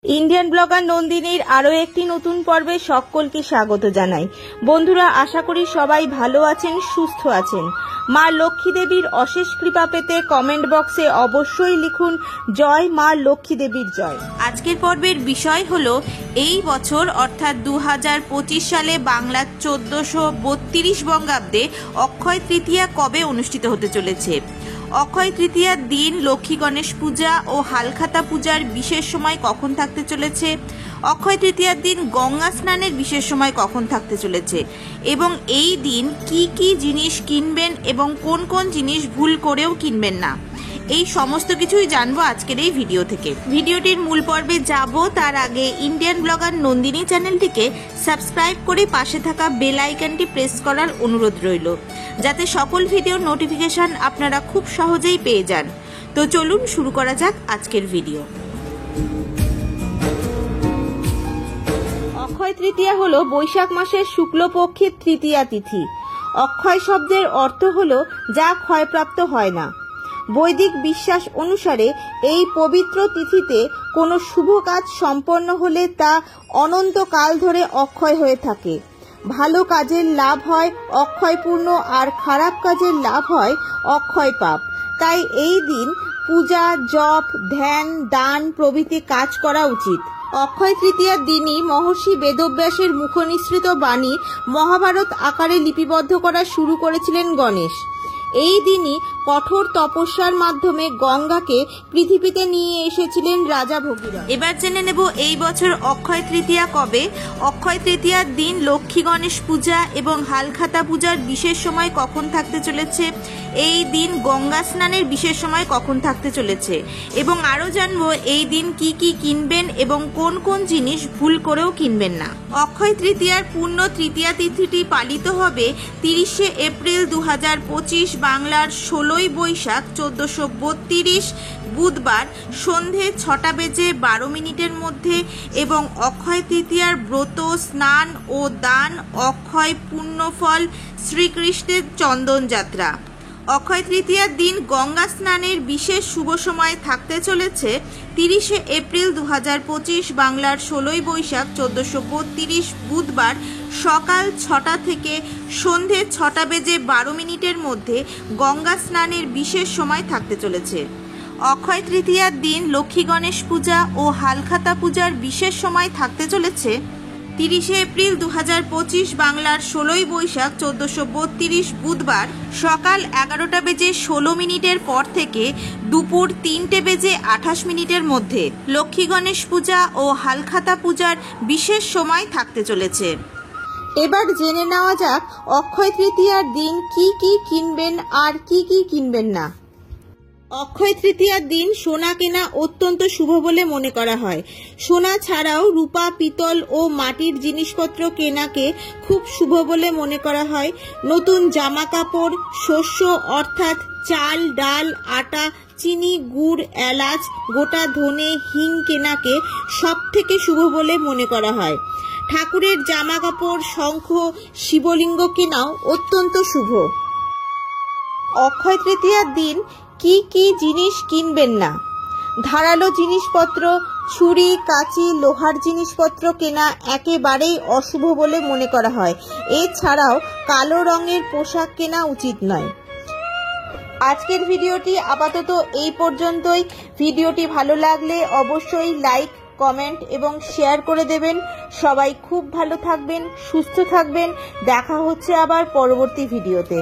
Indian blogger নন্দিনীর আরও একটি নতুন পর্বে সকলকে স্বাগত জানাই। বন্ধুরা, আশা করি সবাই ভালো আছেন, সুস্থ আছেন। মা লক্ষ্মী দেবীর অশেষ কৃপা পেতে কমেন্ট বক্সে অবশ্যই লিখুন জয় মা লক্ষ্মী দেবীর জয়। আজকের পর্বের বিষয় হলো এই বছর অর্থাৎ 2025 সালে বাংলার 1432 বঙ্গাব্দে অক্ষয় তৃতীয়া কবে অনুষ্ঠিত হতে চলেছে। অক্ষয় তৃতীয়ার দিন লক্ষ্মী গণেশ পূজা ও হালখাতা পূজার বিশেষ সময় কখন থাকতে চলেছে, অক্ষয় তৃতীয়ার দিন গঙ্গা স্নানের বিশেষ সময় কখন থাকতে চলেছে এবং এই দিন কি কি জিনিস কিনবেন এবং কোন কোন জিনিস ভুল করেও কিনবেন না, এই সমস্ত কিছুই জানবো আজকের এই ভিডিও থেকে। ভিডিওটির মূল পর্বে যাব তার আগে ইন্ডিয়ান ব্লগার নন্দিনী চ্যানেলটিকে সাবস্ক্রাইব করে পাশে থাকা বেল আইকনটি প্রেস করার অনুরোধ রইল, যাতে সকল ভিডিওর নোটিফিকেশন আপনারা খুব সহজেই পেয়ে যান। তো চলুন শুরু করা যাক আজকের ভিডিও। অক্ষয় তৃতীয়া হলো বৈশাখ মাসের শুক্লপক্ষের তৃতীয়া তিথি। অক্ষয় শব্দের অর্থ হলো যা ক্ষয়প্রাপ্ত হয় না। বৈদিক বিশ্বাস অনুসারে এই পবিত্র তিথিতে কোনো শুভ কাজ সম্পন্ন হলে তা অনন্তকাল ধরে অক্ষয় হয়ে থাকে। ভালো কাজের লাভ হয় অক্ষয় পূর্ণ, আর খারাপ কাজের লাভ হয় অক্ষয় পাপ। তাই এই দিন পূজা, জপ, ধ্যান, দান প্রভৃতি কাজ করা উচিত। অক্ষয় তৃতীয়ার দিনই মহর্ষি বেদব্যাসের মুখনিসৃত বাণী মহাভারত আকারে লিপিবদ্ধ করা শুরু করেছিলেন গণেশ। এই দিনই কঠোর তপস্যার মাধ্যমে গঙ্গাকে পৃথিবীতে নিয়ে এসেছিলেন রাজা ভগীরথ। এবার জেনে নেব এই বছর অক্ষয় তৃতীয়া কবে। অক্ষয় তৃতীয়ার দিন লক্ষ্মী গণেশ পূজা এবং হালখাতা পূজার বিশেষ সময় কখন থাকতে চলেছে, এই দিন গঙ্গা স্নানের বিশেষ সময় কখন থাকতে চলেছে এবং আরও জানবো এই দিন কি কি কিনবেন এবং কোন কোন জিনিস ভুল করেও কিনবেন না। অক্ষয় তৃতীয়ার পূর্ণ তৃতীয়া তিথিটি পালিত হবে 30শে এপ্রিল 2025 বাংলার 16ই বৈশাখ 1432 বুধবার সন্ধে 6টা বেজে 12 মিনিটের মধ্যে এবং অক্ষয় তৃতীয়ার ব্রত, স্নান ও দান অক্ষয় পুণ্যফল শ্রীকৃষ্ণের চন্দন যাত্রা। অক্ষয় তৃতীয়ার দিন গঙ্গা স্নানের বিশেষ শুভ সময় থাকতে চলেছে 30শে এপ্রিল 2025 বাংলার 16ই বৈশাখ 1432 বুধবার সকাল 6টা থেকে সন্ধে 6টা বেজে 12 মিনিটের মধ্যে গঙ্গা স্নানের বিশেষ সময় থাকতে চলেছে। অক্ষয় তৃতীয়ার দিন লক্ষ্মী গণেশ পূজা ও হালখাতা পূজার বিশেষ সময় থাকতে চলেছে 30শে এপ্রিল 2025 বাংলার 16ই বৈশাখ 1432 বুধবার সকাল 11টা বেজে 16 মিনিটের পর থেকে দুপুর 3টে বেজে 28 মিনিটের মধ্যে লক্ষ্মী গণেশ পূজা ও হালখাতা পূজার বিশেষ সময় থাকতে চলেছে। এবার জেনে নেওয়া যাক অক্ষয় তৃতীয়ার দিন কি কি কিনবেন আর কি কি কিনবেন না। অক্ষয় তৃতীয়ার দিন সোনা কেনা অত্যন্ত শুভ বলে মনে করা হয়। সোনা ছাড়াও রূপা, পিতল ও মাটির জিনিসপত্র কেনাকে খুব শুভ বলে মনে করা হয়। নতুন জামা কাপড়, শস্য অর্থাৎ চাল, ডাল, আটা, চিনি, গুড়, এলাচ, গোটা ধনে, হিং কেনাকে সব থেকে শুভ বলে মনে করা হয়। ঠাকুরের জামা কাপড়, শঙ্খ, শিবলিঙ্গ কেনাও অত্যন্ত শুভ। অক্ষয় তৃতীয়ার দিন কি কি জিনিস কিনবেন না। ধারালো জিনিসপত্র, ছুরি, কাঁচি, লোহার জিনিসপত্র কেনা একেবারেই অশুভ বলে মনে করা হয়। এছাড়াও কালো রঙের পোশাক কেনা উচিত নয়। আজকের ভিডিওটি আপাতত এই পর্যন্তই। ভিডিওটি ভালো লাগলে অবশ্যই লাইক, কমেন্ট এবং শেয়ার করে দেবেন। সবাই খুব ভালো থাকবেন, সুস্থ থাকবেন। দেখা হচ্ছে আবার পরবর্তী ভিডিওতে।